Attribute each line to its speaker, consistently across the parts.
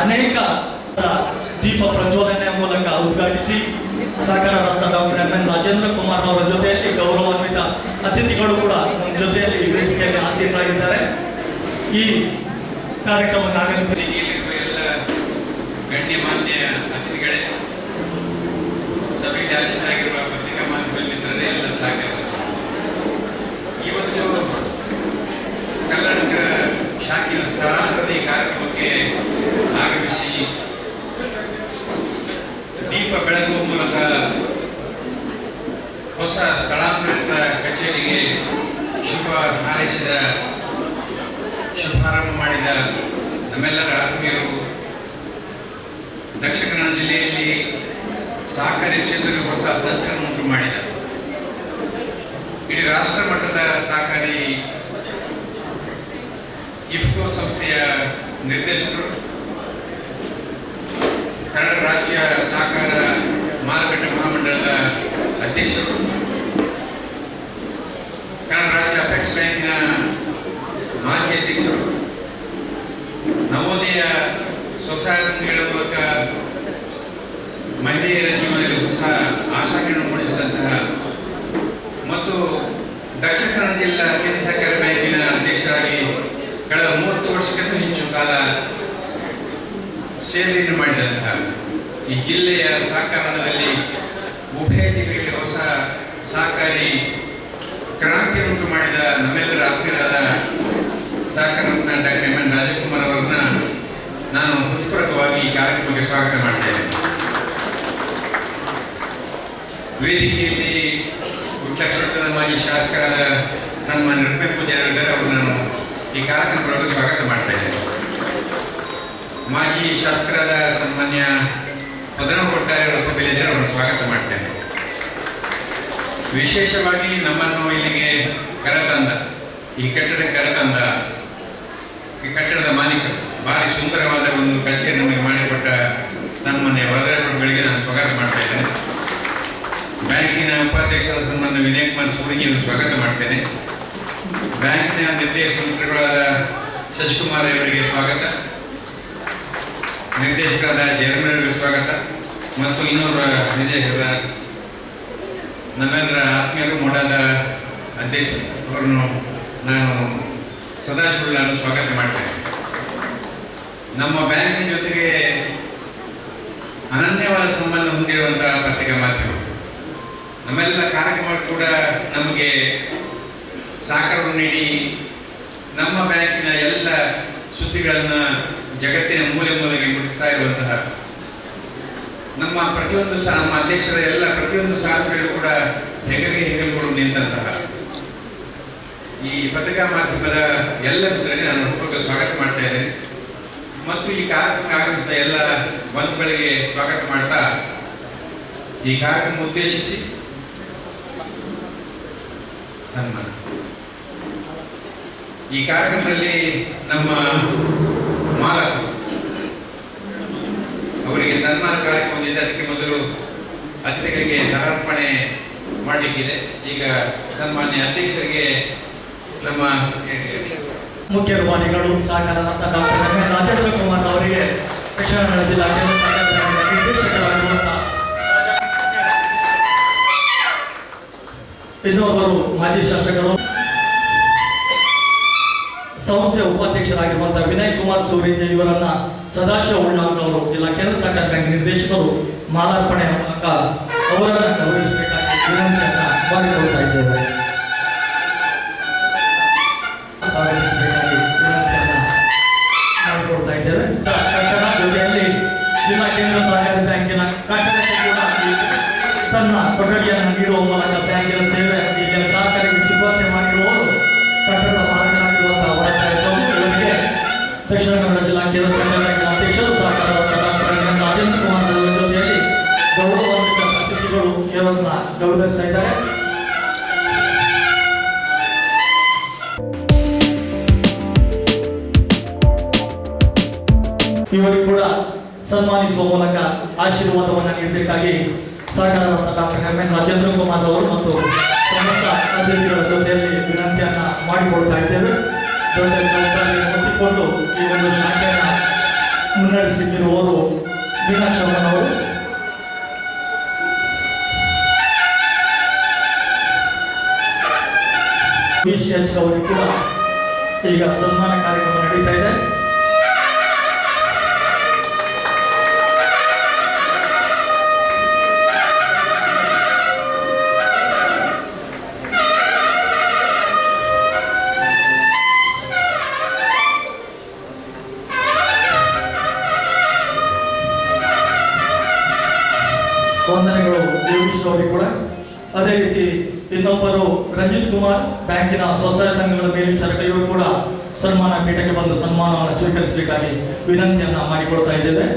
Speaker 1: ಅನೇಕ ದೀಪ ಪ್ರಚೋದನೆಯ ಮೂಲಕ ಉದ್ಘಾಟಿಸಿ ಸಹಕಾರ ರತ್ನ doctor M N Rajendra Kumar ಅವರ ಜೊತೆಯಲ್ಲಿ ಗೌರವಾನ್ವಿತ ಅತಿಥಿಗಳು ಕೂಡ ನಮ್ಮ ಜೊತೆಯಲ್ಲಿ ವೇದಿಕೆಯಲ್ಲಿ ಆಸೀನರಾಗಿದ್ದಾರೆ. ಈ ಕಾರ್ಯಕ್ರಮಕ್ಕೆ ಆಗಮಿಸಿ
Speaker 2: ಎಲ್ಲ ಗಣ್ಯಮಾನ್ಯ ಅತಿಥಿಗಳೇ, ಸಭೆಗೆ ಆಸೀನರಾಗಿರುವ ಪತ್ರಿಕಾ ಮಾಧ್ಯಮ ಮಿತ್ರರೇ, ಎಲ್ಲ ಸಾಗರ ಇವತ್ತು ಕರ್ನಾಟಕ ಶಾಖೆಯ ಸ್ಥಳಾಂತರದ ಈ ಕಾರ್ಯಕ್ರಮಕ್ಕೆ ಆಗಮಿಸಿ ದೀಪ ಬೆಳಗುವ ಮೂಲಕ ಹೊಸ ಸ್ಥಳಾಂತರಿತ ಕಚೇರಿಗೆ ಶುಭ ಹಾರೈಸಿದ, ಶುಭಾರಂಭ ಮಾಡಿದ ನಮ್ಮೆಲ್ಲರ ಆತ್ಮೀಯರು, ದಕ್ಷಿಣ ಕನ್ನಡ ಜಿಲ್ಲೆಯಲ್ಲಿ ಸಹಕಾರಿ ಕ್ಷೇತ್ರದಲ್ಲಿ ಹೊಸ ಸಂಚಲನ ಉಂಟು ಮಾಡಿದ ಇಡೀ ರಾಷ್ಟ್ರ ಮಟ್ಟದ ಸಹಕಾರಿ ಇಫ್ಕೋ ಸಂಸ್ಥೆಯ ನಿರ್ದೇಶಕರು, ಕನ್ನಡ ರಾಜ್ಯ ಸಹಕಾರ ಮಾರುಕಟ್ಟೆ ಮಹಾಮಂಡಳದ ಅಧ್ಯಕ್ಷರು, ಕನ್ನಡ ರಾಜ್ಯ ಅಪೆಕ್ಸ್ ಬ್ಯಾಂಕಿನ ಮಾಜಿ ಅಧ್ಯಕ್ಷರು, ನವೋದಯ ಸ್ವಸಹಾಯ ಸಂಘಗಳ ಮೂಲಕ ಮಹಿಳೆಯರ ಜೀವನದಲ್ಲಿ ಹೊಸ ಆಶಾಕಿರಣ ಮೂಡಿಸಿದಂತಹ ಮತ್ತು ದಕ್ಷಿಣ ಕನ್ನಡ ಜಿಲ್ಲಾ ಕೇಂದ್ರ ಸಹಕಾರ ಬ್ಯಾಂಕಿನ ಅಧ್ಯಕ್ಷರಾಗಿ ಕಳೆದ 30 ವರ್ಷಕ್ಕಿಂತ ಹೆಚ್ಚು ಕಾಲ ಸೇವೆಯನ್ನು ಮಾಡಿದಂತಹ ಈ ಜಿಲ್ಲೆಯ ಸಹಕಾರದಲ್ಲಿ ಉಭಯ ಜಿಲ್ಲೆಗಳಿಗೆ ಹೊಸ ಸಹಕಾರಿ ಕ್ರಾಂತಿ ಉಂಟು ಮಾಡಿದ ನಮ್ಮೆಲ್ಲರ ಆತ್ಮೀಯರಾದ ಸಹಕಾರ ರತ್ನ ಡಾಕ್ಟರ್ ಎಂ ಎನ್ ರಾಜಕುಮಾರ್ ಅವರನ್ನ ನಾನು ಹೃತ್ಪೂರ್ವಕವಾಗಿ ಈ ಕಾರ್ಯಕ್ರಮಕ್ಕೆ ಸ್ವಾಗತ ಮಾಡ್ತೇನೆ. ವೇದಿಕೆಯಲ್ಲಿ ಉತ್ತರ ಕ್ಷೇತ್ರದ ಮಾಜಿ ಶಾಸಕರಾದ ಸನ್ಮಾನ್ಯ ರೂಪೇ ಪೂಜಾರಿದ್ದಾರೆ, ಅವರು ನಾನು ಈ ಕಾರ್ಯಕ್ರಮಕ್ಕೆ ಸ್ವಾಗತ ಮಾಡ್ತಾ ಇದ್ದೇನೆ. ಮಾಜಿ ಶಾಸಕರಾದ ಸನ್ಮಾನ್ಯ ಪದನವ ಕೊಟ್ಟಾರೆ ಅವರ ಸಭೆಯಲ್ಲಿ ಅವರನ್ನು ಸ್ವಾಗತ ಮಾಡ್ತೇನೆ. ವಿಶೇಷವಾಗಿ ನಮ್ಮನ್ನು ಇಲ್ಲಿಗೆ ಕರೆತಂದ, ಈ ಕಟ್ಟಡಕ್ಕೆ ಕರೆತಂದ ಈ ಕಟ್ಟಡದ ಮಾಲೀಕರು, ಭಾರಿ ಸುಂದರವಾದ ಒಂದು ಕಚೇರಿ ನಮಗೆ ಮಾಡಿಕೊಟ್ಟ ಸನ್ಮಾನ್ಯ ವರದರಾಜಗಳಿಗೆ ನಾನು ಸ್ವಾಗತ ಮಾಡ್ತಾ ಇದ್ದೇನೆ. ಬ್ಯಾಂಕಿನ ಉಪಾಧ್ಯಕ್ಷರ ಸನ್ಮಾನ್ಯ ವಿನಯ್ ಕುಮಾರ್ ಸೂರಿಗೆ ಸ್ವಾಗತ ಮಾಡ್ತೇನೆ. ಬ್ಯಾಂಕಿನ ನಿರ್ದೇಶಕರಾದ ಶಶಿಕುಮಾರ್ ಅವರಿಗೆ ಸ್ವಾಗತ, ನಿರ್ದೇಶಕರಾದ ಜಯರಾಮ್ ಅವರಿಗೆ ಸ್ವಾಗತ ಮತ್ತು ಇನ್ನೋರ್ವ ನಿರ್ದೇಶಕರ ನಮ್ಮೆಲ್ಲರ ಆತ್ಮೀಯರು ಮೊಡಾದ ಅಧ್ಯಕ್ಷರು ಅವರನ್ನು ನಾನು ಸದಾಶಿವರನ್ನು ಸ್ವಾಗತ ಮಾಡ್ತೇನೆ. ನಮ್ಮ ಬ್ಯಾಂಕಿನ ಜೊತೆಗೆ ಅನನ್ಯವಾದ ಸಂಬಂಧ ಹೊಂದಿರುವಂತಹ ಪತ್ರಿಕಾ ಮಾಧ್ಯಮ, ನಮ್ಮೆಲ್ಲ ಕಾರ್ಯಕ್ರಮ ಕೂಡ ನಮಗೆ ಸಹಕಾರವನ್ನು ನೀಡಿ ನಮ್ಮ ಬ್ಯಾಂಕಿನ ಎಲ್ಲ ಸುದ್ದಿಗಳನ್ನು ಜಗತ್ತಿನ ಮೂಲೆ ಮೂಲೆಗೆ ಮುಟ್ಟಿಸ್ತಾ ಇರುವಂತಹ ನಮ್ಮ ಪ್ರತಿಯೊಂದು ನಮ್ಮ ಅಧ್ಯಕ್ಷರ ಎಲ್ಲ ಪ್ರತಿಯೊಂದು ಸಾಹಸಗಳು ಕೂಡ ಹೆಗಲಿಗೆ ನಿಂತಹ ಈ ಪತ್ರಿಕಾ ಮಾಧ್ಯಮದ ಎಲ್ಲ ಮಿತ್ರರಿಗೆ ನಾನು ಹೃತ್ಪೂರ್ವಕ ಸ್ವಾಗತ ಮಾಡ್ತಾ ಇದ್ದೇನೆ ಮತ್ತು ಈ ಕಾರ್ಯಕ್ರಮಕ್ಕೆ ಆಗಮಿಸಿದ ಎಲ್ಲ ಬಂಧುಗಳಿಗೆ ಸ್ವಾಗತ ಮಾಡ್ತಾ ಈ ಕಾರ್ಯಕ್ರಮ ಉದ್ದೇಶಿಸಿ ಸನ್ಮಾನ. ಈ ಕಾರ್ಯಕ್ರಮದಲ್ಲಿ ನಮ್ಮ ಮಾಲಕರು ಅವರಿಗೆ ಸನ್ಮಾನ ಕಾರ್ಯಕ್ರಮದಿಂದ ಅದಕ್ಕೆ ಮೊದಲು ಅತಿಥಿಗಳಿಗೆ ಧನಾರ್ಪಣೆ ಮಾಡಲಿಕ್ಕಿದೆ. ಈಗ ಸನ್ಮಾನ್ಯ ಅಧ್ಯಕ್ಷರಿಗೆ ನಮ್ಮ
Speaker 1: ಮುಖ್ಯ ರೂವಾರಿಗಳು ಸಹಕಾರ ರತ್ನ doctor M N Rajendra Kumar ಅವರಿಗೆ ದಕ್ಷಿಣ ಕನ್ನಡ ಜಿಲ್ಲಾ ಕೇಂದ್ರ ಸಹಕಾರ ನಿರ್ದೇಶಕರಾಗಿರುವಂತಹ ಇನ್ನೊಬ್ಬರು ಮಾಜಿ ಶಾಸಕರು, ಸಂಸ್ಥೆಯ ಉಪಾಧ್ಯಕ್ಷರಾಗಿರುವಂತಹ ವಿನಯ್ ಕುಮಾರ್ ಸೂರಿಗೆ ಇವರನ್ನ ಸದಾಶಿವ ಉಳ್ಳಾಗ್ ಅವರು ಜಿಲ್ಲಾ ಕೇಂದ್ರ ಸಹಕಾರ ಬ್ಯಾಂಕ್ ನಿರ್ದೇಶಕರು ಮಾಲಾರ್ಪಣೆ ಮೂಲಕ ಅವರನ್ನು ಗೌರವಿಸಬೇಕಾಗಿ ವಿನಂತಿಯನ್ನ ಮಾಡಿಕೊಳ್ತಾ ಇದ್ದೇವೆ. ಸ್ವಾಗತಿಸಬೇಕಾಗಿ ವಿನಂತಿಯನ್ನ ಮಾಡಿಕೊಳ್ತಾ ಇದ್ದೇವೆ. ಕಟ್ಟಡ ಜೊತೆಯಲ್ಲಿ ಜಿಲ್ಲಾ ಕೇಂದ್ರ ಸಹಕಾರಿ ಬ್ಯಾಂಕಿನ ಕಟ್ಟಡಕ್ಕೆ ಕೂಡ ತನ್ನ ಕೊಠಡಿಯನ್ನು ನೀಡುವ ಮೂಲಕ ಬ್ಯಾಂಕಿನ ಸೇವೆ ಈಗ ಗ್ರಾಹಕರಿಗೆ ಸಿಬ್ಬಂದಿ ಮಾಡಿರುವವರು ಕಟ್ಟಡದ ಮಾಲಕರಾಗಿರುವಂತಹ ಅವರ ಕಾರ್ಯಕ್ರಮ ಇವರಿಗೆ ದಕ್ಷಿಣ ಕನ್ನಡ ಜಿಲ್ಲಾ ಕೇಂದ್ರ ಸಹಕಾರಿ ಬ್ಯಾಂಕಿನ ಅಧ್ಯಕ್ಷರು ಸಹಕಾರ doctor M N Rajendra Kumar ಅವರ ಜೊತೆಯಲ್ಲಿ ಗೌರವಾನ್ವಿತ ಅತಿಥಿಗಳು ಇವರನ್ನ ಗೌರವಿಸ್ತಾ ಇದ್ದಾರೆ. ಇವರಿಗೆ ಕೂಡ ಸನ್ಮಾನಿಸುವ ಮೂಲಕ ಆಶೀರ್ವಾದವನ್ನು ನೀಡಬೇಕಾಗಿ ಸಹಕಾರ doctor M N Rajendra Kumar ಅವರು ಮತ್ತು ಸಮಸ್ತ ಅತಿಥಿಗಳ ಜೊತೆಯಲ್ಲಿ ವಿನಂತಿಯನ್ನ ಮಾಡಿಕೊಳ್ತಾ ಇದ್ದೇವೆ. ಜೊತೆ ಜವಾಬ್ದಾರಿಯನ್ನು ಹೊತ್ತಿಕೊಂಡು ಈ ಒಂದು ಶಾಖೆಯನ್ನು ಮುನ್ನಡೆಸಲಿಕ್ಕಿರುವವರು ಮೀನಾಕ್ಷಮ್ಮನವರು. BCH ಅವರಿಗೆ ಕೂಡ ಈಗ ಸನ್ಮಾನ ಕಾರ್ಯಕ್ರಮ ನಡೀತಾ ಇದೆ. ವಂದನೆಗಳು ಯೋಗೀಶ್ ಅವರಿಗೆ ಕೂಡ. ಅದೇ ರೀತಿ ಇನ್ನೊಬ್ಬರು ರಂಜಿತ್ ಕುಮಾರ್ ಬ್ಯಾಂಕಿನ ಸ್ವಸಹಾಯ ಸಂಘಗಳ ಮೇಲ್ವಿಚಾರಕ, ಇವರು ಕೂಡ ಸನ್ಮಾನ ಪೀಠಕ್ಕೆ ಬಂದು ಸನ್ಮಾನವನ್ನು ಸ್ವೀಕರಿಸಬೇಕಾಗಿ ವಿನಂತಿಯನ್ನ ಮಾಡಿಕೊಳ್ತಾ ಇದ್ದೇವೆ.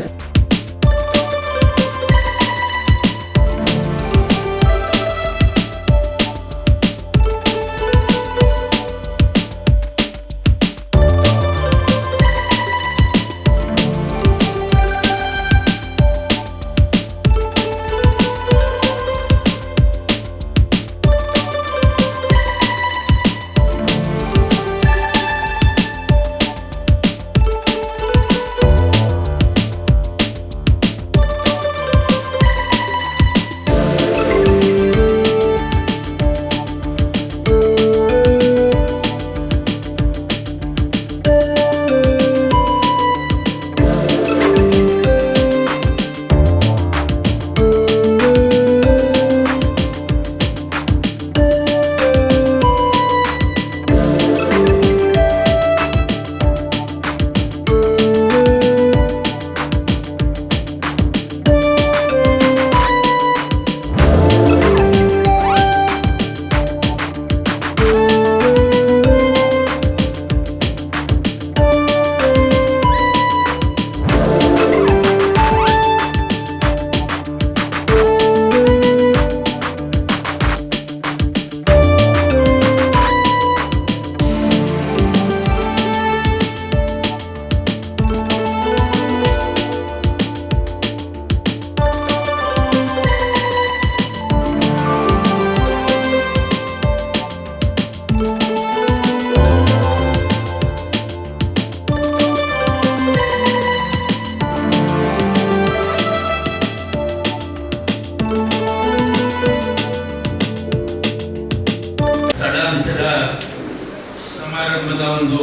Speaker 3: ಸಮಾರಂಭದ ಒಂದು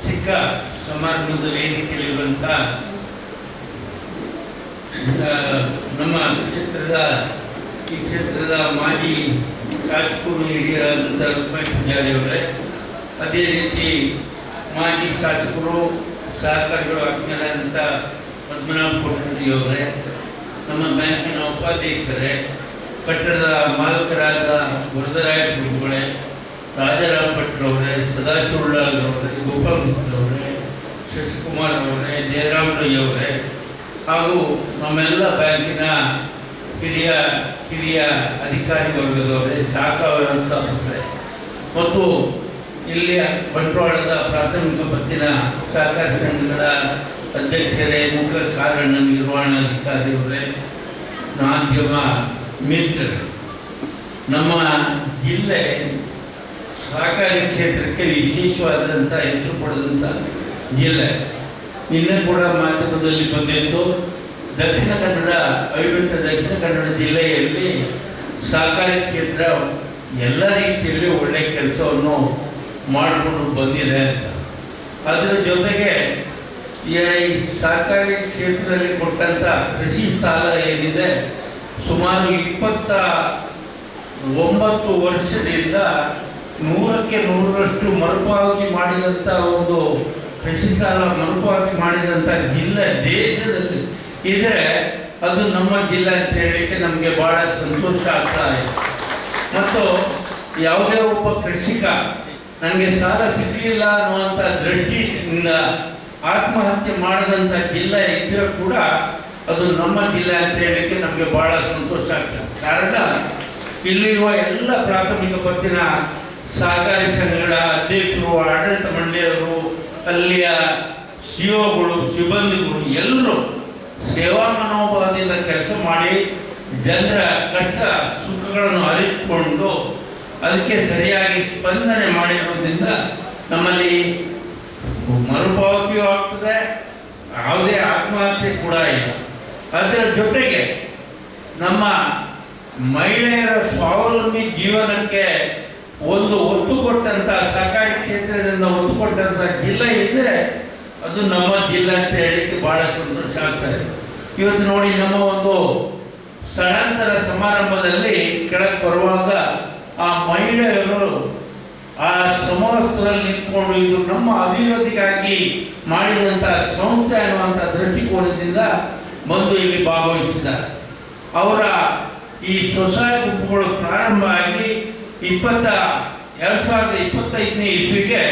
Speaker 3: ಚಿಕ್ಕ ಸಮಾರಂಭದ ವೇದಿಕೆಯಲ್ಲಿರುವಂಥ ನಮ್ಮ ಈ ಕ್ಷೇತ್ರದ ಮಾಜಿ ಶಾಸಕರು ಹಿರಿಯರಾದಂಥ ರೂಪಾಯಿ ಪೂಜಾರಿ ಅವರೇ, ಅದೇ ರೀತಿ ಮಾಜಿ ಶಾಸಕರು ಸಹಕಾರಿಗಳು ಆಜ್ಞರಾದಂಥ ಪದ್ಮನಾಭ ಕೊಟ್ಟಿ ಅವರೇ, ನಮ್ಮ ಬ್ಯಾಂಕಿನ ಉಪಾಧ್ಯಕ್ಷರೇ, ಕಟ್ಟಡದ ಮಾಲಕರಾದ ವರದರಾಯ ಗುರುಗಳೇ, ರಾಜಾರಾಮ್ ಭಟ್ರವರೇ, ಸದಾಶಿವಳ್ಳಾಗರವರೇ, ಗೋಪಾಲ್ ಅವರೇ, ಶಶಿಕುಮಾರ್ ಅವರೇ, ಜಯರಾಮ್ ರೈ ಅವರೇ, ಹಾಗೂ ನಮ್ಮೆಲ್ಲ ಬ್ಯಾಂಕಿನ ಹಿರಿಯ ಅಧಿಕಾರಿ ವರ್ಗದವರೇ, ಶಾಖಾ ವ್ಯವಸ್ಥಾಪಕರೇ ಮತ್ತು ಇಲ್ಲಿಯ ಬಂಟ್ವಾಳದ ಪ್ರಾಥಮಿಕ ಪತ್ತಿನ ಸಹಕಾರಿ ಸಂಘಗಳ ಅಧ್ಯಕ್ಷರೇ, ಮುಖ್ಯ ಕಾರಣ ನಿರ್ವಹಣಾಧಿಕಾರಿಯವರೇ, ಮಾಧ್ಯಮ ಮಿತ್ರರು, ನಮ್ಮ ಜಿಲ್ಲೆ ಸಹಕಾರಿ ಕ್ಷೇತ್ರಕ್ಕೆ ವಿಶೇಷವಾದಂಥ ಹೆಸರು ಪಡೆದಂಥ ಜಿಲ್ಲೆ. ನಿನ್ನೆ ಕೂಡ ಮಾಧ್ಯಮದಲ್ಲಿ ಬಂದಿದ್ದು, ದಕ್ಷಿಣ ಕನ್ನಡ ಅವಿಭಕ್ತ ದಕ್ಷಿಣ ಕನ್ನಡ ಜಿಲ್ಲೆಯಲ್ಲಿ ಸಹಕಾರಿ ಕ್ಷೇತ್ರ ಎಲ್ಲ ರೀತಿಯಲ್ಲಿ ಒಳ್ಳೆಯ ಕೆಲಸವನ್ನು ಮಾಡಿಕೊಂಡು ಬಂದಿದೆ ಅಂತ. ಅದರ ಜೊತೆಗೆ ಈ ಸಹಕಾರಿ ಕ್ಷೇತ್ರದಲ್ಲಿ ಕೊಟ್ಟಂಥ ಕೃಷಿ ಸಾಲ ಏನಿದೆ, ಸುಮಾರು 29 ವರ್ಷದಿಂದ 100ಕ್ಕೆ 100ರಷ್ಟು ಮರುಪಾವತಿ ಮಾಡಿದಂಥ ಒಂದು ಕೃಷಿ ಸಾಲ ಮರುಪಾವತಿ ಮಾಡಿದಂಥ ಜಿಲ್ಲೆ ದೇಶದಲ್ಲಿ ಇದ್ರೆ ಅದು ನಮ್ಮ ಜಿಲ್ಲೆ ಅಂತ ಹೇಳಲಿಕ್ಕೆ ನಮಗೆ ಬಹಳ ಸಂತೋಷ ಆಗ್ತಾ ಇದೆ. ಮತ್ತು ಯಾವುದೇ ಒಬ್ಬ ಕೃಷಿಕ ನನಗೆ ಸಾಲ ಸಿಗಲಿಲ್ಲ ಅನ್ನುವಂಥ ದೃಷ್ಟಿಯಿಂದ ಆತ್ಮಹತ್ಯೆ ಮಾಡದಂಥ ಜಿಲ್ಲೆ ಇದ್ದರೂ ಕೂಡ ಅದು ನಮ್ಮ ಜಿಲ್ಲೆ ಅಂತ ಹೇಳಲಿಕ್ಕೆ ನಮಗೆ ಬಹಳ ಸಂತೋಷ ಆಗ್ತದೆ. ಕಾರಣ ಇಲ್ಲಿರುವ ಎಲ್ಲ ಪ್ರಾಥಮಿಕ ಪತ್ತಿನ ಸಹಕಾರಿ ಸಂಘಗಳ ಅಧ್ಯಕ್ಷರು, ಆಡಳಿತ ಮಂಡಳಿಯವರು, ಅಲ್ಲಿಯ ಸಿಒಗಳು, ಸಿಬ್ಬಂದಿಗಳು ಎಲ್ಲರೂ ಸೇವಾ ಮನೋಭಾವದಿಂದ ಕೆಲಸ ಮಾಡಿ ಜನರ ಕಷ್ಟ ಸುಖಗಳನ್ನು ಅರಿತುಕೊಂಡು ಅದಕ್ಕೆ ಸರಿಯಾಗಿ ಸ್ಪಂದನೆ ಮಾಡಿರೋದ್ರಿಂದ ನಮ್ಮಲ್ಲಿ ಮರುಪಾವತಿಯೂ ಆಗ್ತದೆ, ಯಾವುದೇ ಆತ್ಮಹತ್ಯೆ ಕೂಡ ಇಲ್ಲ. ಅದರ ಜೊತೆಗೆ ನಮ್ಮ ಮಹಿಳೆಯರ ಸ್ವಾವಲಂಬಿ ಜೀವನಕ್ಕೆ ಒಂದು ಒತ್ತು ಕೊಟ್ಟಂತ ಸಹಕಾರಿ ಕ್ಷೇತ್ರದಿಂದ ಒತ್ತು ಕೊಟ್ಟಂತ ಜಿಲ್ಲೆ ಇದ್ದರೆ ಅದು ನಮ್ಮ ಜಿಲ್ಲೆ ಅಂತ ಹೇಳಿಕ್ಕೆ ಬಹಳ ಸಂತೋಷ ಆಗ್ತದೆ. ಇವತ್ತು ನೋಡಿ, ನಮ್ಮ ಒಂದು ಸ್ಥಳಾಂತರ ಸಮಾರಂಭದಲ್ಲಿ ಕೆಳಗೆ ಬರುವಾಗ ಆ ಮಹಿಳೆಯರು ಆ ಸಮವಸ್ತ್ರದಲ್ಲಿ ನಿಂತ್ಕೊಂಡು ಇದು ನಮ್ಮ ಅಭಿವೃದ್ಧಿಗಾಗಿ ಮಾಡಿದಂತಹ ಸಂಸ್ಥೆ ಅನ್ನುವಂಥ ದೃಷ್ಟಿಕೋನದಿಂದ ಬಂದು ಇಲ್ಲಿ ಭಾಗವಹಿಸಿದ್ದಾರೆ. ಅವರ ಈ ಸ್ವಸಹಾಯ ಗುಂಪುಗಳು ಪ್ರಾರಂಭ ಆಗಿ 2025ನೇ ಇಸ್ವಿಗೆ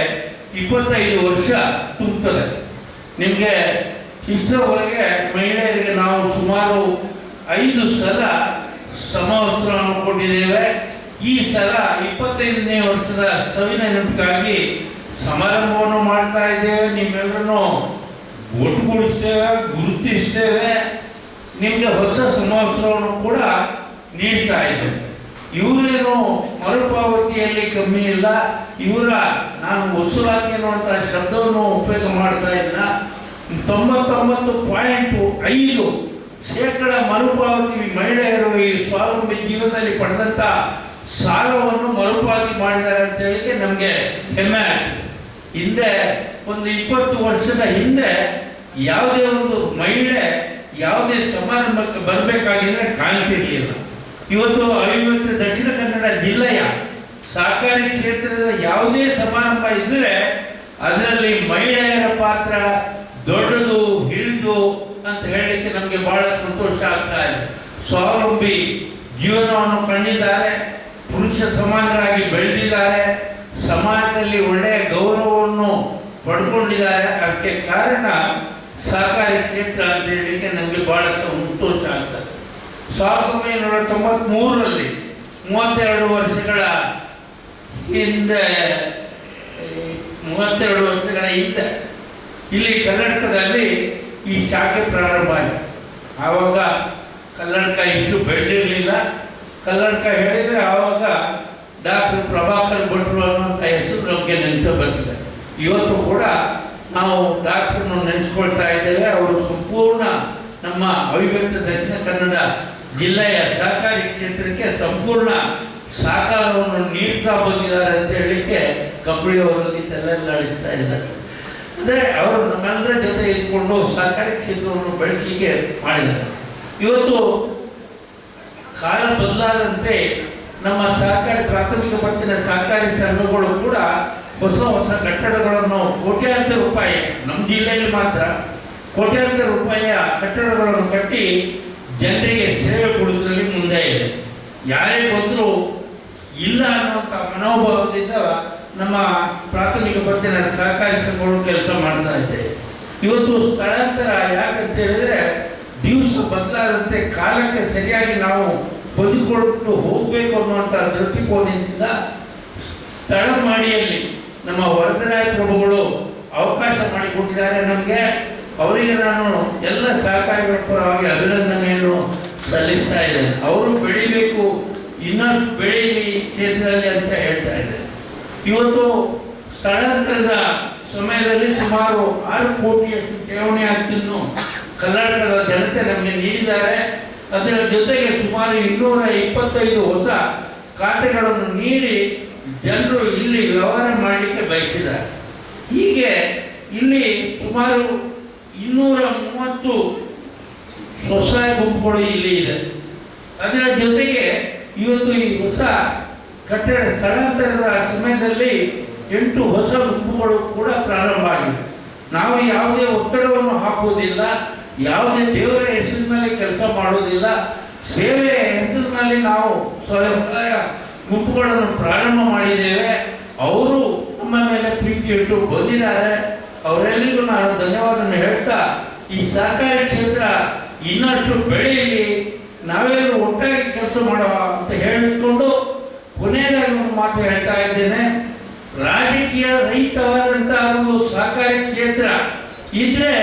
Speaker 3: 25 ವರ್ಷ ತುಂಬುತ್ತದೆ. ನಿಮಗೆ ಇಷ್ಟರವರೆಗೆ ಮಹಿಳೆಯರಿಗೆ ನಾವು ಸುಮಾರು 5 ಸಲ ಸಮವಸ್ತ್ರವನ್ನು ಕೊಟ್ಟಿದ್ದೇವೆ. ಈ ಸಲ 25ನೇ ವರ್ಷದ ಸವಿನ ನೆನಪಿಗಾಗಿ ಸಮಾರಂಭವನ್ನು ಮಾಡ್ತಾ ಇದ್ದೇವೆ. ನಿಮ್ಮೆಲ್ಲರನ್ನು ಒಟ್ಟುಗೂಡಿಸ್ತೇವೆ, ಗುರುತಿಸ್ತೇವೆ. ನಿಮಗೆ ಹೊಸ ಸಮವಸ್ತ್ರವನ್ನು ಕೂಡ ನೀಡ್ತಾ ಇದ್ದೇವೆ. ಇವರೇನು ಮರುಪಾವತಿಯಲ್ಲಿ ಕಮ್ಮಿ ಇಲ್ಲ. ಇವರ ನಾನು ವಸೂಲಾತಿ ಅನ್ನುವಂಥ ಶಬ್ದವನ್ನು ಉಪಯೋಗ ಮಾಡ್ತಾ ಇಲ್ಲ. 99.5% ಮರುಪಾವತಿ ಮಹಿಳೆಯರು ಈ ಸ್ವಾವಲಂಬಿ ಜೀವನದಲ್ಲಿ ಪಡೆದಂಥ ಸಾಲವನ್ನು ಮರುಪಾವತಿ ಮಾಡಿದ್ದಾರೆ ಅಂತ ಹೇಳಿಕ್ಕೆ ನಮಗೆ ಹೆಮ್ಮೆ ಆಗ್ತದೆ. ಹಿಂದೆ ಒಂದು 20 ವರ್ಷದ ಹಿಂದೆ ಯಾವುದೇ ಒಂದು ಮಹಿಳೆ ಯಾವುದೇ ಸಮಾರಂಭಕ್ಕೆ ಬರಬೇಕಾಗಿದ್ರೆ ಕಾಣ್ತಿರ್ಲಿಲ್ಲ. ಇವತ್ತು ಅವಿಭಕ್ತ ದಕ್ಷಿಣ ಕನ್ನಡ ಜಿಲ್ಲೆಯ ಸಹಕಾರಿ ಕ್ಷೇತ್ರದ ಯಾವುದೇ ಸಮಾರಂಭ ಇದ್ದರೆ ಅದರಲ್ಲಿ ಮಹಿಳೆಯರ ಪಾತ್ರ ದೊಡ್ಡದು, ಹಿಡಿದು ಅಂತ ಹೇಳಲಿಕ್ಕೆ ನಮಗೆ ಬಹಳ ಸಂತೋಷ ಆಗ್ತಾ ಇದೆ. ಸ್ವಾವಲಂಬಿ ಜೀವನವನ್ನು ಕಂಡಿದ್ದಾರೆ, ಪುರುಷ ಸಮಾನರಾಗಿ ಬೆಳೆದಿದ್ದಾರೆ, ಸಮಾಜದಲ್ಲಿ ಒಳ್ಳೆಯ ಗೌರವವನ್ನು ಪಡ್ಕೊಂಡಿದ್ದಾರೆ. ಅದಕ್ಕೆ ಕಾರಣ ಸಹಕಾರಿ ಕ್ಷೇತ್ರ ಅಂತ ಹೇಳಲಿಕ್ಕೆ ನಮಗೆ ಬಹಳ ಸಂತೋಷ ಆಗ್ತದೆ. 1993ರಲ್ಲಿ 32 ವರ್ಷಗಳ ಹಿಂದೆ ಇಲ್ಲಿ ಕರ್ನಾಟಕದಲ್ಲಿ ಈ ಶಾಖೆ ಪ್ರಾರಂಭ ಆಯಿತು. ಆವಾಗ ಕಲ್ಲಡ್ಕ ಇಷ್ಟು ಬೆಳೆದಿರಲಿಲ್ಲ. ಕಲ್ಲಡ್ಕ ಹೇಳಿದರೆ ಆವಾಗ ಡಾಕ್ಟರ್ ಪ್ರಭಾಕರ್ ಭಟ್ರು ಅನ್ನುವಂಥ ಹೆಸರು ನಮಗೆ ನೆನಪು ಬರ್ತದೆ. ಇವತ್ತು ಕೂಡ ನಾವು ಡಾಕ್ಟರ್ನ ನೆನೆಸ್ಕೊಳ್ತಾ ಇದ್ದೇವೆ. ಅವರು ಸಂಪೂರ್ಣ ನಮ್ಮ ಅವಿಭಕ್ತ ದಕ್ಷಿಣ ಕನ್ನಡ ಜಿಲ್ಲೆಯ ಸಹಕಾರಿ ಕ್ಷೇತ್ರಕ್ಕೆ ಸಂಪೂರ್ಣ ಸಹಕಾರವನ್ನು ನೀಡ್ತಾ ಬಂದಿದ್ದಾರೆ ಅಂತ ಹೇಳಲಿಕ್ಕೆ ಕಂಬಳಿಯವರಲ್ಲಿ ತಲೆಲ್ಲಾಡಿಸ್ತಾ ಇದ್ದಾರೆ. ಅಂದರೆ ಅವರು ನಮ್ಮೆಲ್ಲರ ಜೊತೆ ಇಟ್ಕೊಂಡು ಸಹಕಾರಿ ಕ್ಷೇತ್ರವನ್ನು ಬೆಳೆಸಲಿಕ್ಕೆ ಮಾಡಿದ್ದಾರೆ. ಇವತ್ತು ಕಾಲ ಬದಲಾದಂತೆ ನಮ್ಮ ಸಹಕಾರಿ ಪ್ರಾಥಮಿಕ ಪತ್ತಿನ ಸಹಕಾರಿ ಸಂಘಗಳು ಕೂಡ ಹೊಸ ಹೊಸ ಕಟ್ಟಡಗಳನ್ನು ಕೋಟ್ಯಾಂತರ ರೂಪಾಯಿ, ನಮ್ಮ ಜಿಲ್ಲೆಯಲ್ಲಿ ಮಾತ್ರ ಕೋಟ್ಯಾಂತರ ರೂಪಾಯಿಯ ಕಟ್ಟಡಗಳನ್ನು ಕಟ್ಟಿ ಜನರಿಗೆ ಸೇವೆ ಕೊಡುವುದರಲ್ಲಿ ಮುಂದೆ ಇದೆ. ಯಾರೇ ಬಂದರೂ ಇಲ್ಲ ಅನ್ನುವಂಥ ಮನೋಭಾವದಿಂದ ನಮ್ಮ ಪ್ರಾಥಮಿಕ ಪತ್ತಿನ ಸಹಕಾರಿ ಸಂಘಗಳು ಕೆಲಸ ಮಾಡ್ತಾ ಇದೆ. ಇವತ್ತು ಸ್ಥಳಾಂತರ ಯಾಕಂತ ಹೇಳಿದ್ರೆ ದಿವಸ ಬದಲಾದಂತೆ ಕಾಲಕ್ಕೆ ಸರಿಯಾಗಿ ನಾವು ಹೊಂದಿಕೊಂಡು ಹೋಗಬೇಕು ಅನ್ನುವಂಥ ದೃಷ್ಟಿಕೋನದಿಂದ ಸ್ಥಳ ಮಾಡಿಯಲ್ಲಿ ನಮ್ಮ ವರದರಾಯ ಪ್ರಭುಗಳು ಅವಕಾಶ ಮಾಡಿಕೊಟ್ಟಿದ್ದಾರೆ ನಮಗೆ. ಅವರಿಗೆ ನಾನು ಎಲ್ಲ ಸಹಕಾರಿಗಳ ಪರವಾಗಿ ಅಭಿನಂದನೆಯನ್ನು ಸಲ್ಲಿಸ್ತಾ ಇದ್ದೇನೆ. ಅವರು ಬೆಳಿಬೇಕು, ಇನ್ನಷ್ಟು ಬೆಳೀಲಿ ಕ್ಷೇತ್ರದಲ್ಲಿ ಅಂತ ಹೇಳ್ತಾ ಇದ್ದಾರೆ. ಇವತ್ತು ಸ್ಥಳಾಂತರದ ಸಮಯದಲ್ಲಿ ಸುಮಾರು 6 ಕೋಟಿಯಷ್ಟು ಠೇವಣಿ ಹಕ್ಕನ್ನು ಕರ್ನಾಟಕದ ಜನತೆ ನಮಗೆ ನೀಡಿದ್ದಾರೆ. ಅದರ ಜೊತೆಗೆ ಸುಮಾರು 225 ಹೊಸ ಖಾತೆಗಳನ್ನು ನೀಡಿ ಜನರು ಇಲ್ಲಿ ವ್ಯವಹಾರ ಮಾಡಲಿಕ್ಕೆ ಬಯಸಿದ್ದಾರೆ. ಹೀಗೆ ಇಲ್ಲಿ ಸುಮಾರು 230 ಸ್ವಸಹಾಯ ಗುಂಪುಗಳು ಇಲ್ಲಿ ಇದೆ. ಅದರ ಜೊತೆಗೆ ಇವತ್ತು ಈ ಹೊಸ ಕಟ್ಟಡ ಸ್ಥಳಾಂತರದ ಸಮಯದಲ್ಲಿ 8 ಹೊಸ ಗುಂಪುಗಳು ಕೂಡ ಪ್ರಾರಂಭ ಆಗಿದೆ. ನಾವು ಯಾವುದೇ ಒತ್ತಡವನ್ನು ಹಾಕುವುದಿಲ್ಲ, ಯಾವುದೇ ದೇವರ ಹೆಸರಿನಲ್ಲಿ ಕೆಲಸ ಮಾಡುವುದಿಲ್ಲ. ಸೇವೆಯ ಹೆಸರಿನಲ್ಲಿ ನಾವು ಸ್ವಸಹಾಯ ಗುಂಪುಗಳನ್ನು ಪ್ರಾರಂಭ ಮಾಡಿದ್ದೇವೆ. ಅವರು ನಮ್ಮ ಮೇಲೆ ಪ್ರೀತಿ ಇಟ್ಟು ಬಂದಿದ್ದಾರೆ. ಅವರೆಲ್ಲರಿಗೂ ನಾನು ಧನ್ಯವಾದವನ್ನು ಹೇಳ್ತಾ, ಈ ಸಹಕಾರಿ ಕ್ಷೇತ್ರ ಇನ್ನಷ್ಟು ಬೆಳೆಯಲಿ, ನಾವೆಲ್ಲರೂ ಒಟ್ಟಾಗಿ ಕೆಲಸ ಮಾಡುವ ಅಂತ ಹೇಳಿಕೊಂಡು ಕೊನೆಯದಾಗಿ ಒಂದು ಮಾತು ಹೇಳ್ತಾ ಇದ್ದೇನೆ. ರಾಜಕೀಯ ರಹಿತವಾದಂತಹ ಒಂದು ಸಹಕಾರಿ ಕ್ಷೇತ್ರ ಇದ್ರೆ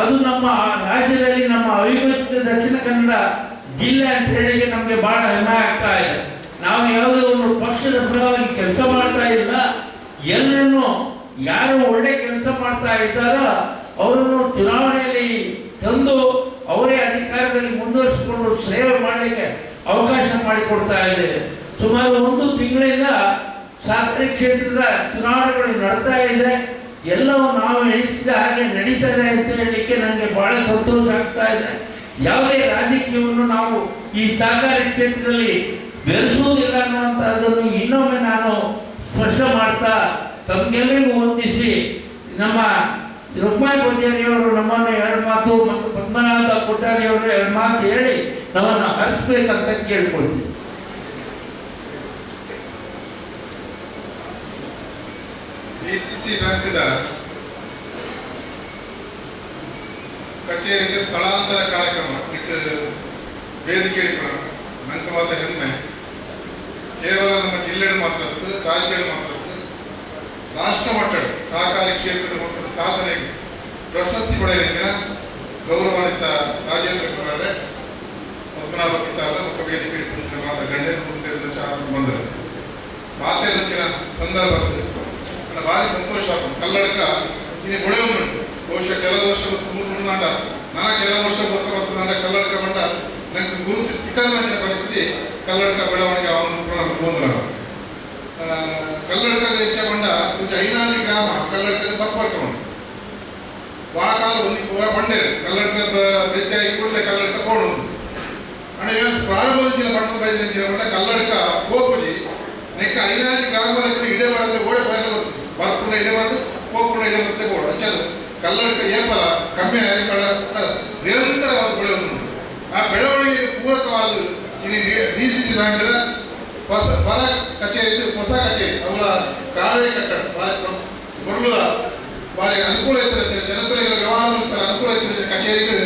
Speaker 3: ಅದು ನಮ್ಮ ರಾಜ್ಯದಲ್ಲಿ ನಮ್ಮ ಅವಿಭಕ್ತ ದಕ್ಷಿಣ ಕನ್ನಡ ಜಿಲ್ಲೆ ಅಂತ ಹೇಳಿ ನಮಗೆ ಬಹಳ ಹೆಮ್ಮೆ ಆಗ್ತಾ ಇದೆ. ನಾವು ಯಾವುದೇ ಒಂದು ಪಕ್ಷದ ಪರವಾಗಿ ಕೆಲಸ ಮಾಡ್ತಾ ಇಲ್ಲ. ಎಲ್ಲರನ್ನು ಯಾರು ಒಳ್ಳೆ ಕೆಲಸ ಮಾಡ್ತಾ ಇದ್ದಾರೋ ಅವರನ್ನು ಚುನಾವಣೆಯಲ್ಲಿ ತಂದು ಅವರೇ ಅಧಿಕಾರದಲ್ಲಿ ಮುಂದುವರಿಸಿಕೊಂಡು ಸೇವೆ ಮಾಡಲಿಕ್ಕೆ ಅವಕಾಶ ಮಾಡಿಕೊಡ್ತಾ ಇದೆ. ಸುಮಾರು 1 ತಿಂಗಳಿಂದ ಸಹಕಾರಿ ಕ್ಷೇತ್ರದ ಚುನಾವಣೆಗಳು ನಡ್ತಾ ಇದೆ. ಎಲ್ಲವೂ ನಾವು ಎಣಿಸಿದ ಹಾಗೆ ನಡೀತದೆ ಅಂತ ಹೇಳಲಿಕ್ಕೆ ನನಗೆ ಬಹಳ ಸಂತೋಷ ಆಗ್ತಾ ಇದೆ. ಯಾವುದೇ ರಾಜಕೀಯವನ್ನು ನಾವು ಈ ಸಹಕಾರಿ ಕ್ಷೇತ್ರದಲ್ಲಿ ಬೆಳೆಸುವುದಿಲ್ಲ ಅನ್ನುವಂಥದ್ದನ್ನು ಇನ್ನೊಮ್ಮೆ ನಾನು ಸ್ಪಷ್ಟ ಮಾಡ್ತಾ ತಮಗೆಲ್ಲರಿಗೂ ವಂದಿಸಿ ನಮ್ಮ ರುಕ್ಮಾಯಿ ಪೂಜಾರಿಯವರು ನಮ್ಮನ್ನು 2 ಮಾತು ಮತ್ತು ಪದ್ಮನಾಭ ಕೊಟ್ಟಾರಿಯವರು 2 ಮಾತು ಹೇಳಿ ನಮ್ಮನ್ನು ಹರಿಸ್ಬೇಕಂತ ಕೇಳ್ಕೊಳ್ತೀನಿ.
Speaker 4: ಡಿಸಿಸಿ ಬ್ಯಾಂಕ್ದ ಕಚೇರಿಗೆ ಸ್ಥಳಾಂತರ ಕಾರ್ಯಕ್ರಮ ಇಟ್ಟು ವೇದಿಕೆ ನಂಕವಾದ ಹೆಮ್ಮೆ ಕೇವಲ ನಮ್ಮ ಜಿಲ್ಲೆಯ ಮಾತ್ರ ರಾಜ್ಯದ ಮಾತ್ರ ರಾಷ್ಟ್ರ ಮಟ್ಟದ ಸಹಕಾರಿ ಕ್ಷೇತ್ರದ ಮಟ್ಟದ ಸಾಧನೆಗೆ ಪ್ರಶಸ್ತಿ ಪಡೆಯಲಿನ ಗೌರವಾನ್ವಿತ ರಾಜೇಂದ್ರ ಕುಮಾರ್ ಪದ್ಮನಾಭ ಕಿತ್ತಾಲ ಮತ್ತು ವೇದಿಕೆ ಮಾತ ಗಣ್ಯರು ಸೇರಿದ ಚಾರ ಬಂದರು ಮಾತೆಲ್ಲ ಸಂದರ್ಭದಲ್ಲಿ ನನ್ನ ಭಾರಿ ಸಂತೋಷ ಕಲ್ಲಡಕ ಇನ್ನು ಬೆಳೆಯುವುದುಂಟು ಬಹುಶಃ ಕೆಲವು ವರ್ಷ ನಾಡ ನಾನು ಕೆಲವು ವರ್ಷ ಬರ್ತಕ್ಕಂಥ ನಾಡ ಕಲ್ಲಡಕ ಬಂಡ ನಂಗೆ ಗುರುತು ತಿಕ್ಕದ ಪರಿಸ್ಥಿತಿ ಕಲ್ಲಡಕ ಬೆಳವಣಿಗೆ ಅವನು ಹೋದ್ರ ಕಲ್ಲಡಕ ಹೆಚ್ಚಕೊಂಡ ಒಂದು 5 ಗ್ರಾಮ ಕಲ್ಲಡಕ ಸಂಪರ್ಕ ಉಂಟು ವಾಕಾಲ ಒಂದು ಬಂಡೆ ಕಲ್ಲಡಕ ಬ್ರಿಡ್ಜ್ ಆಗಿ ಕೂಡಲೇ ಕಲ್ಲಡಕ ಕೋಡುಂಟು ಅಂದ್ರೆ ಪ್ರಾರಂಭದ ಪಟ್ಟಣ ಬಯಲಿನ ಬಂಡ ಕಲ್ಲಡಕ ಗೋಪುಜಿ ನೆಕ್ಕ 5 ಗ್ರಾಮದ ಇಡೇ ಬರದೆ ಓಡೆ ಬರಲು ಬರ್ಪುಣ ಇಡೇ ಬಂದು ಹೋಗ್ಪುಣ ಇಡೇ ಮತ್ತೆ ಬೋರ್ಡು ಹಚ್ಚದು ಕಲ್ಲಡಕ ಏಪಲ ಕಮ್ಮಿ ಹರಿಕಳ ನಿರಂತರವಾದ ಬೆಳೆಯುವುದು ಆ ಬೆಳವಣಿಗೆಗೆ ಪೂರಕವಾದ ಡಿಸಿಸಿ ಬ್ಯಾಂಕ್ದ ಹೊರ ಕಚೇರಿ ಹೊಸ ಕಚೇರಿ ಅವರ ಕಾವೇ ಕಟ್ಟಡ ಬರಲುದ ಬಾರಿ ಅನುಕೂಲ ಇರ್ತದೆ ಜನಗಳಿಗೆ ವ್ಯವಹಾರ ಅನುಕೂಲ ಇರ್ತದೆ ಕಚೇರಿಗೆ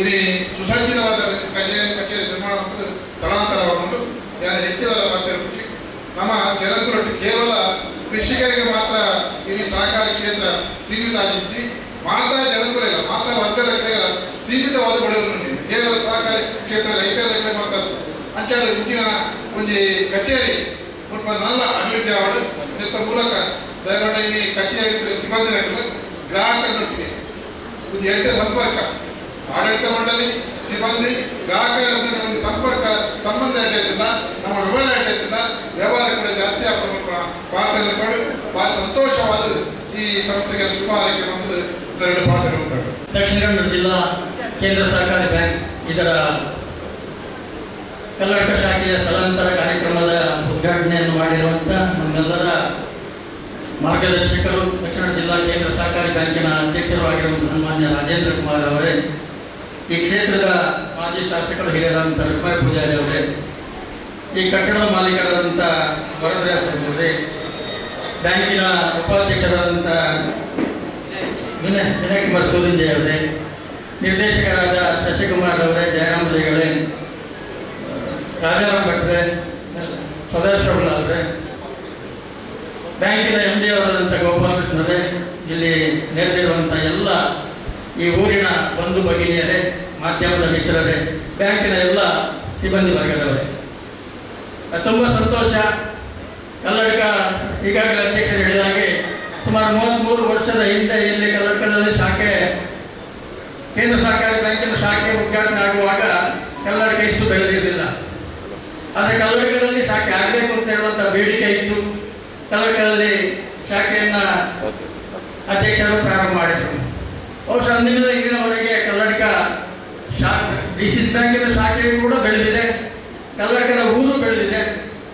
Speaker 4: ಇಲ್ಲಿ ಸುಸಜ್ಜಿತವಾದ ಕಚೇರಿ ನಿರ್ಮಾಣ ಮತ್ತು ಸ್ಥಳಾಂತರವನ್ನು ಯಾರು ಹೆಚ್ಚಿದ ಮಾತಾಡ್ಬಿಟ್ಟು ನಮ್ಮ ಜನಗಳು ಕೇವಲ ಕೃಷಿಕರಿಗೆ ಮಾತ್ರ ಇಲ್ಲಿ ಸಹಕಾರಿ ಕ್ಷೇತ್ರ ಸೀಮಿತ ಆಗಿದ್ದು ಮಾತಾ ಜನಗಳು ಇಲ್ಲ ಮಾತಾ ವರ್ಗದ ಸೀಮಿತವಾದ ಬೆಳೆಯುವುದು ಕೇವಲ ಸಹಕಾರಿ ಕ್ಷೇತ್ರ ರೈತರ ಮಾತ್ರ ಅಂಚಾದ ಮುಂಚಿನ ಒಂದು ಕಚೇರಿ ಸ್ವಲ್ಪ ನಲ್ಲ ಅಭಿವೃದ್ಧಿ ಆವಡು ನೆತ್ತ ಮೂಲಕ ದಯಮಾಡಿ ಇಲ್ಲಿ ಕಚೇರಿ ಸಿಬ್ಬಂದಿಗಳು ಗ್ರಾಹಕರೊಟ್ಟಿಗೆ ಒಂದು 2 ಸಂಪರ್ಕ ಆಡಳಿತ ಮಂಡಳಿ ಸಿಬ್ಬಂದಿ ಗ್ರಾಹಕರ ಸಂಪರ್ಕ ಸಂಬಂಧ ಇಟ್ಟಿಲ್ಲ ನಮ್ಮ ವ್ಯವಹಾರ ಇಟ್ಟಿಲ್ಲ ವ್ಯವಹಾರ ಕೂಡ ಜಾಸ್ತಿ ಪಾತ್ರಗಳು ಬಹಳ ಸಂತೋಷವಾದ ಈ ಸಂಸ್ಥೆಗೆ ಶುಭಾರೈಕೆ ಬಂದದ್ದು 2 ಪಾತ್ರಗಳು.
Speaker 1: ದಕ್ಷಿಣ ಕನ್ನಡ ಜಿಲ್ಲಾ ಕೇಂದ್ರ ಸಹಕಾರಿ ಬ್ಯಾಂಕ್ ಇದರ ಕರ್ನಾಟಕ ಶಾಖೆಯ ಸ್ಥಳಾಂತರ ಕಾರ್ಯಕ್ರಮದ ಉದ್ಘಾಟನೆಯನ್ನು ಮಾಡಿರುವಂಥ ನಮ್ಮೆಲ್ಲರ ಮಾರ್ಗದರ್ಶಕರು ದಕ್ಷಿಣ ಜಿಲ್ಲಾ ಕೇಂದ್ರ ಸಹಕಾರಿ ಬ್ಯಾಂಕಿನ ಅಧ್ಯಕ್ಷರು ಆಗಿರುವಂಥ ಸನ್ಮಾನ್ಯ ರಾಜೇಂದ್ರ ಕುಮಾರ್ ಅವರೇ, ಈ ಕ್ಷೇತ್ರದ ಮಾಜಿ ಶಾಸಕರು ಹಿರಿಯರಾದಂಥ ರುಕ್ಮಾಯಿ ಪೂಜಾರಿ ಅವರೇ, ಈ ಕಟ್ಟಡದ ಮಾಲೀಕರಾದಂಥ ವರದರಾಜ್ ಅವರೇ, ಬ್ಯಾಂಕಿನ ಉಪಾಧ್ಯಕ್ಷರಾದಂಥ ವಿನಯ್ ಕುಮಾರ್ ಸೂರಿಂಜೆ ಅವರೇ, ನಿರ್ದೇಶಕರಾದ ಶಶಿಕುಮಾರ್ ಅವರೇ, ಜಯರಾಮ್ ಜಿಗಳೇ, ರಾಜಾರಾಮ್ ಭಟ್ರೆ, ಸದಾಶಿವ ಅವರೇ, ಬ್ಯಾಂಕಿನ MD ಅವರಾದಂಥ ಗೋಪಾಲಕೃಷ್ಣರೇ, ಇಲ್ಲಿ ನೆರೆದಿರುವಂಥ ಎಲ್ಲ ಈ ಊರಿನ ಬಂಧು ಭಗಿನಿಯರೇ, ಮಾಧ್ಯಮದ ಮಿತ್ರರೇ, ಬ್ಯಾಂಕಿನ ಎಲ್ಲ ಸಿಬ್ಬಂದಿ ವರ್ಗದವರೇ, ತುಂಬ ಸಂತೋಷ. ಕಲ್ಲಡಕ ಈಗಾಗಲೇ ಅಧ್ಯಕ್ಷರು ಹೇಳಿದ ಹಾಗೆ ಸುಮಾರು 33 ವರ್ಷದ ಹಿಂದೆ ಇಲ್ಲಿ ಕಲ್ಲಡಕದಲ್ಲಿ ಶಾಖೆ ಕೇಂದ್ರ ಸಹಕಾರಿ ಬ್ಯಾಂಕಿನ ಶಾಖೆ ಉದ್ಘಾಟನೆ ಆಗುವಾಗ ಕಲ್ಲಡಕ ಇಷ್ಟು ಬೆಳೆದಿರಲಿಲ್ಲ. ಆದರೆ ಕಲ್ಲಡಕದಲ್ಲಿ ಶಾಖೆ ಆಗಬೇಕು ಅಂತ ಹೇಳುವಂಥ ಬೇಡಿಕೆ ಇತ್ತು. ಕಲ್ಲಡಕದಲ್ಲಿ ಶಾಖೆಯನ್ನು ಅಧ್ಯಕ್ಷರು ಪ್ರಾರಂಭ ಮಾಡಿದರು. ಬಹುಶಃ ಅಂದಿನಿಂದ ಇಂದಿನವರೆಗೆ ಕಲ್ಲಡಕ ಡಿಸಿಸಿ ಬ್ಯಾಂಕಿನ ಶಾಖೆಯು ಕೂಡ ಬೆಳೆದಿದೆ, ಕಲ್ಲಡಕದ ಊರು ಬೆಳೆದಿದೆ.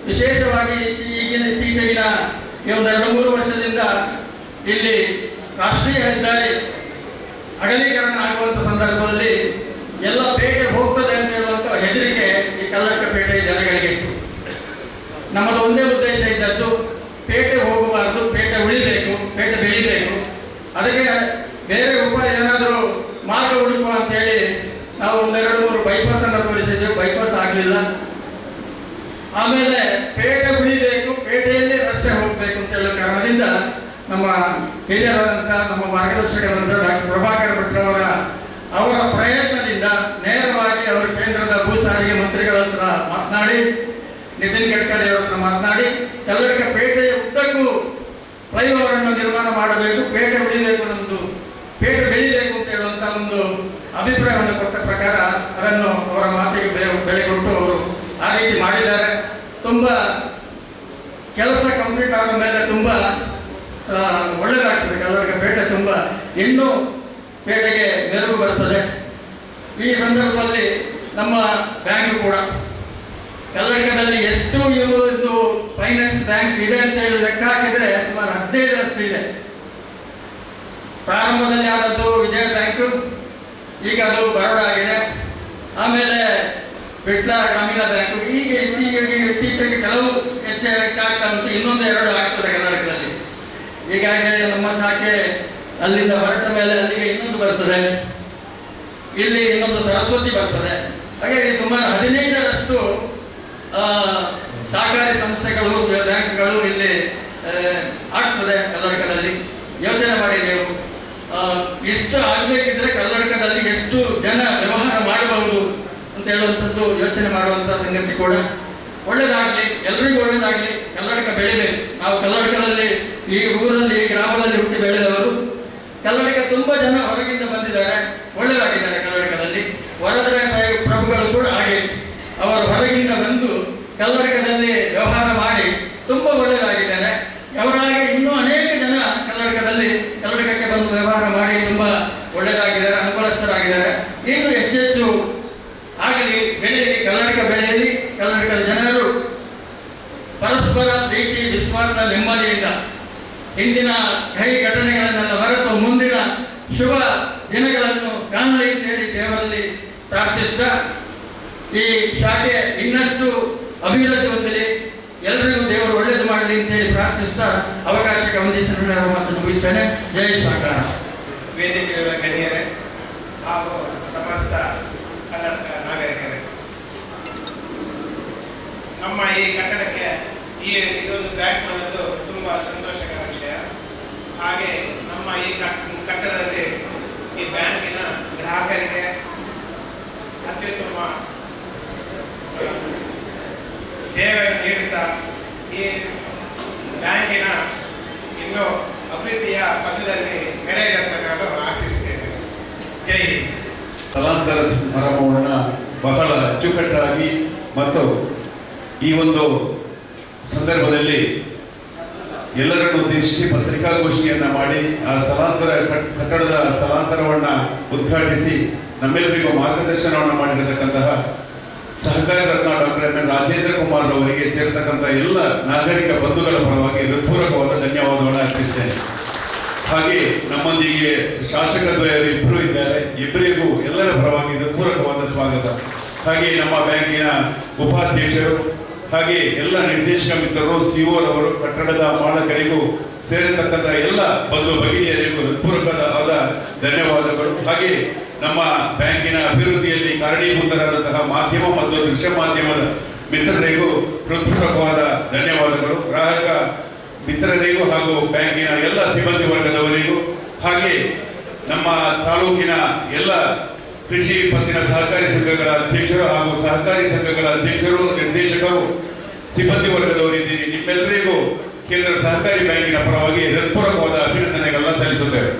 Speaker 1: ವಿಶೇಷವಾಗಿ ಇತ್ತೀಚೆಗಿನ ಈ ಒಂದು 2-3 ವರ್ಷದಿಂದ ಇಲ್ಲಿ ರಾಷ್ಟ್ರೀಯ ಹೆದ್ದಾರಿ ಅಗಲೀಕರಣ ಆಗುವಂಥ ಸಂದರ್ಭದಲ್ಲಿ ಎಲ್ಲ ಪೇಟೆ ಹೋಗ್ತದೆ ಅಂತ ಹೇಳುವಂಥ ಹೆದರಿಕೆ ಈ ಕಲ್ಲಡಕ ಪೇಟೆಯ ಜನಗಳಿಗೆ ಇತ್ತು. ನಮ್ಮದು ಒಂದೇ ಉದ್ದೇಶ ಇದ್ದದ್ದು, ಪೇಟೆ ಹೋಗಬಾರ್ದು, ಪೇಟೆ ಉಳಿಬೇಕು, ಪೇಟೆ ಬೆಳಿಬೇಕು. ಅದಕ್ಕೆ ಬೇರೆ ಉಪಾಯ ಏನಾದರೂ ಮಾರ್ಗ ಹುಡುಕುವ ಅಂತೇಳಿ ನಾವು 1-2-3 ಬೈಪಾಸನ್ನು ತೋರಿಸಿದ್ದೆವು. ಬೈಪಾಸ್ ಆಗಲಿಲ್ಲ. ಆಮೇಲೆ ಪೇಟೆ ಉಳಿಬೇಕು, ಪೇಟೆಯಲ್ಲಿ ರಸ್ತೆ ಹೋಗಬೇಕು ಅಂತ ಹೇಳೋ ಕಾರಣದಿಂದ ನಮ್ಮ ಹಿರಿಯರಾದಂಥ ನಮ್ಮ ಮಾರ್ಗದರ್ಶಕರಾದಂಥ ಡಾಕ್ಟರ್ ಪ್ರಭಾಕರ್ ಭಟ್ರವರ ಪ್ರಯತ್ನದಿಂದ ನೇರವಾಗಿ ಅವರು ಕೇಂದ್ರದ ಭೂ ಸಾರಿಗೆ ಮಂತ್ರಿಗಳ ಹತ್ರ ಮಾತನಾಡಿ, ನಿತಿನ್ ಗಡ್ಕರಿ ಅವರ ಹತ್ರ ಮಾತನಾಡಿ, ಕಲ್ಲಡಕ ಪೇಟೆಯ ಉದ್ದಕ್ಕೂ ಫ್ಲೈಓವರ್ ಅನ್ನು ನಿರ್ಮಾಣ ಮಾಡಬೇಕು, ಪೇಟೆ ಉಳಿಬೇಕು, ನಮ್ಮದು ಪೇಟೆ ಬೆಳಿಬೇಕು ರೀತಿ ಮಾಡಿದ್ದಾರೆ. ತುಂಬ ಕೆಲಸ ಕಂಪ್ಲೀಟ್ ಆದ ಮೇಲೆ ತುಂಬ ಒಳ್ಳೆಯದಾಗ್ತದೆ. ಕಲ್ಲಡ್ಕ ಪೇಟೆ ತುಂಬ ಇನ್ನೂ ಪೇಟೆಗೆ ಮೆರುಗು ಬರ್ತದೆ. ಈ ಸಂದರ್ಭದಲ್ಲಿ ನಮ್ಮ ಬ್ಯಾಂಕು ಕೂಡ ಕಲ್ಲಡ್ಕದಲ್ಲಿ ಎಷ್ಟು ಇದು ಫೈನಾನ್ಸ್ ಬ್ಯಾಂಕ್ ಇದೆ ಅಂತ ಹೇಳಿ ಲೆಕ್ಕ ಹಾಕಿದರೆ ಸುಮಾರು 15ರಷ್ಟು ಇದೆ. ಪ್ರಾರಂಭದಲ್ಲಿ ಆದದ್ದು ವಿಜಯ ಬ್ಯಾಂಕು, ಈಗ ಅದು ಬರೋಡ ಆಗಿದೆ. ಆಮೇಲೆ ಬಿಟ್ಲ ಗ್ರಾಮೀಣ ಬ್ಯಾಂಕು, ಈಗ ಇತ್ತೀಚೆಗೆ ಕೆಲವು ಹೆಚ್ಚಾಗ್ತಾ ಉಂಟು. ಇನ್ನೊಂದು 2 ಆಗ್ತದೆ ಕರ್ನಾಟಕದಲ್ಲಿ. ಹೀಗಾಗಿ ನಮ್ಮ ಶಾಖೆ ಅಲ್ಲಿಂದ ಹೊರಟ ಮೇಲೆ ಅಲ್ಲಿಗೆ ಇನ್ನೊಂದು ಬರ್ತದೆ, ಇಲ್ಲಿ ಇನ್ನೊಂದು ಸರಸ್ವತಿ ಬರ್ತದೆ. ಹಾಗಾಗಿ ಸುಮಾರು 15ರಷ್ಟು ಸಹಕಾರಿ ಸಂಸ್ಥೆಗಳು ಬ್ಯಾಂಕ್ಗಳು ಇಲ್ಲಿ ಆಗ್ತದೆ ಕರ್ನಾಟಕದಲ್ಲಿ. ಯೋಚನೆ ಮಾಡಿ ನೀವು, ಇಷ್ಟು ಆಗಬೇಕಿದ್ರೆ ಕರ್ನಾಟಕದಲ್ಲಿ ಎಷ್ಟು ಜನ ವ್ಯವಹಾರ ಮಾಡಬಹುದು ಅಂತ ಹೇಳುವಂಥದ್ದು ಯೋಚನೆ ಮಾಡುವಂಥ ಸಂಗತಿ ಕೂಡ. ಒಳ್ಳೆಯದಾಗಲಿ, ಎಲ್ರಿಗೂ ಒಳ್ಳೆಯದಾಗಲಿ, ಕರ್ನಾಟಕ ಬೆಳಿಬೇಕು. ನಾವು ಕರ್ನಾಟಕದಲ್ಲಿ ಈ ಊರಲ್ಲಿ ಈ ಗ್ರಾಮದಲ್ಲಿ ಹುಟ್ಟಿ ಬೆಳೆದವರು. ಕರ್ನಾಟಕ ತುಂಬ ಜನ ಹೊರಗಿಂದ ಬಂದಿದ್ದಾರೆ, ಒಳ್ಳೆಯದಾಗಿದ್ದಾರೆ ಕರ್ನಾಟಕದಲ್ಲಿ. ವರದರ ಪ್ರಭುಗಳು ಕೂಡ ಹಾಗೆ ಅವರು ಹೊರಗಿಂದ ಬಂದು ಕರ್ನಾಟಕದಲ್ಲಿ ವ್ಯವಹಾರ ಮಾಡಿ ತುಂಬ ಒಳ್ಳೆಯದಾಗಿದ್ದಾರೆ. ಅವರಾಗಿ ಇನ್ನೂ ಅನೇಕ ಜನ ಕರ್ನಾಟಕಕ್ಕೆ ಬಂದು ವ್ಯವಹಾರ ಮಾಡಿ ತುಂಬ ಒಳ್ಳೆಯದಾಗಿದ್ದಾರೆ, ಅನುಕೂಲಸ್ಥರಾಗಿದ್ದಾರೆ. ಇನ್ನು ಹೆಚ್ಚೆಚ್ಚು ಆಗಲಿ, ಬೆಳೆಯಲಿ, ಕರ್ನಾಟಕ ಬೆಳೆಯಲಿ. ಕರ್ನಾಟಕದ ಜನರು ಪರಸ್ಪರ ಪ್ರೀತಿ, ವಿಶ್ವಾಸ, ನೆಮ್ಮದಿಯಿಂದ ಹಿಂದಿನ ಕಹಿ ಘಟನೆಗಳನ್ನೆಲ್ಲ ಮರೆತು ಮುಂದಿನ ಶುಭ ದಿನಗಳನ್ನು ಕಾಣಲಿ ಅಂತ ಹೇಳಿ ದೇವರಲ್ಲಿ ಪ್ರಾರ್ಥಿಸ್ತಾ, ಈ ಶಾಖೆ ಇನ್ನಷ್ಟು ಅಭಿವೃದ್ಧಿ ಹೊಂದಲಿ, ಎಲ್ಲರಿಗೂ ದೇವರು ಒಳ್ಳೆಯದು ಮಾಡಲಿ ಅಂತ ಹೇಳಿ ಪ್ರಾರ್ಥಿಸ್ತಾ ಅವಕಾಶಕ್ಕೆ ವಂದಿಸಿ ನನ್ನ ಮಾತನ್ನು ಮುಗಿಸ್ತೇನೆ. ಜೈ ಸಹಕಾರ.
Speaker 5: ವೇದಿಕೆಗಳ ಗಣ್ಯರೇ ಹಾಗೂ ಸಮಸ್ತ ಕರ್ನಾಟಕ ನಾಗರಿಕರೇ, ನಮ್ಮ ಈ ಕಟ್ಟಡಕ್ಕೆ ಇದೊಂದು ಬ್ಯಾಂಕ್ ಅನ್ನೋದು ತುಂಬ ಸಂತೋಷಕರ ವಿಷಯ. ಹಾಗೆ ನಮ್ಮ ಈ ಕಟ್ಟಡದಲ್ಲಿ ಈ ಬ್ಯಾಂಕಿನ ಗ್ರಾಹಕರಿಗೆ ಅತ್ಯುತ್ತಮ ಸೇವೆಯನ್ನು ನೀಡುತ್ತಾ ಈ ಬ್ಯಾಂಕಿನ ಇನ್ನೂ ಅಭಿವೃದ್ಧಿಯ ಪಥದಲ್ಲಿ ಮೆರೆಯದಂತ ನಾನು ಆಶಿಸುತ್ತೇನೆ. ಜೈ ಹಿಂದ್.
Speaker 6: ಸ್ಥಳಾಂತರ ಸಮಾರಂಭವನ್ನು ಬಹಳ ಅಚ್ಚುಕಟ್ಟಾಗಿ ಮತ್ತು ಈ ಒಂದು ಸಂದರ್ಭದಲ್ಲಿ ಎಲ್ಲರನ್ನು ಉದ್ದೇಶಿಸಿ ಪತ್ರಿಕಾಗೋಷ್ಠಿಯನ್ನ ಮಾಡಿ ಆ ಕಟ್ಟಡದ ಸ್ಥಳಾಂತರವನ್ನು ಉದ್ಘಾಟಿಸಿ ನಮ್ಮೆಲ್ಲರಿಗೂ ಮಾರ್ಗದರ್ಶನವನ್ನು ಮಾಡಿರತಕ್ಕಂತಹ ಸಹಕಾರಿ ರತ್ನ doctor M N Rajendra Kumar ಅವರಿಗೆ ಸೇರತಕ್ಕಂಥ ಎಲ್ಲ ನಾಗರಿಕ ಬಂಧುಗಳ ಪರವಾಗಿ ಹೃತ್ಪೂರ್ವಕವಾದ ಧನ್ಯವಾದವನ್ನು ಅರ್ಪಿಸ್ತೇನೆ. ಹಾಗೆ ನಮ್ಮೊಂದಿಗೆ ಶಾಸಕ ದ್ವಯರು ಇಬ್ಬರು ಇದ್ದಾರೆ, ಇಬ್ಬರಿಗೂ ಎಲ್ಲರ ಪರವಾಗಿ ಹೃತ್ಪೂರ್ವಕವಾದ ಸ್ವಾಗತ. ಹಾಗೆ ನಮ್ಮ ಬ್ಯಾಂಕಿನ ಉಪಾಧ್ಯಕ್ಷರು ಹಾಗೆ ಎಲ್ಲ ನಿರ್ದೇಶಕ ಮಿತ್ರರು, ಸಿಒರವರು, ಕಟ್ಟಡದ ಮಾಲಕರಿಗೂ ಸೇರಿರ್ತಕ್ಕಂಥ ಎಲ್ಲ ಬಂಧು ಭಗಿನಿಯರಿಗೂ ಹೃತ್ಪೂರ್ವಕವಾದ ಧನ್ಯವಾದಗಳು. ಹಾಗೆ ನಮ್ಮ ಬ್ಯಾಂಕಿನ ಅಭಿವೃದ್ಧಿಯಲ್ಲಿ ಕಾರಣೀಭೂತರಾದಂತಹ ಮಾಧ್ಯಮ ಮತ್ತು ದೃಶ್ಯ ಮಾಧ್ಯಮದ ಮಿತ್ರರಿಗೂ ಹೃತ್ಪೂರ್ವಕವಾದ ಧನ್ಯವಾದಗಳು. ಗ್ರಾಹಕ ಮಿತ್ರರಿಗೂ ಹಾಗೂ ಬ್ಯಾಂಕಿನ ಎಲ್ಲ ಸಿಬ್ಬಂದಿ ವರ್ಗದವರಿಗೂ, ಹಾಗೆ ನಮ್ಮ ತಾಲೂಕಿನ ಎಲ್ಲ ಕೃಷಿ ಪತ್ತಿನ ಸಹಕಾರಿ ಸಂಘಗಳ ಅಧ್ಯಕ್ಷರು ಹಾಗೂ ಸಹಕಾರಿ ಸಂಘಗಳ ಅಧ್ಯಕ್ಷರು, ನಿರ್ದೇಶಕರು, ಸಿಬ್ಬಂದಿ ವರ್ಗದವರಿದ್ದೀರಿ. ನಿಮ್ಮೆಲ್ಲರಿಗೂ ಕೇಂದ್ರ ಸಹಕಾರಿ ಬ್ಯಾಂಕಿನ ಪರವಾಗಿ ಹೃತ್ಪೂರ್ವಕವಾದ ಅಭಿನಂದನೆಗಳನ್ನ ಸಲ್ಲಿಸುತ್ತೇವೆ.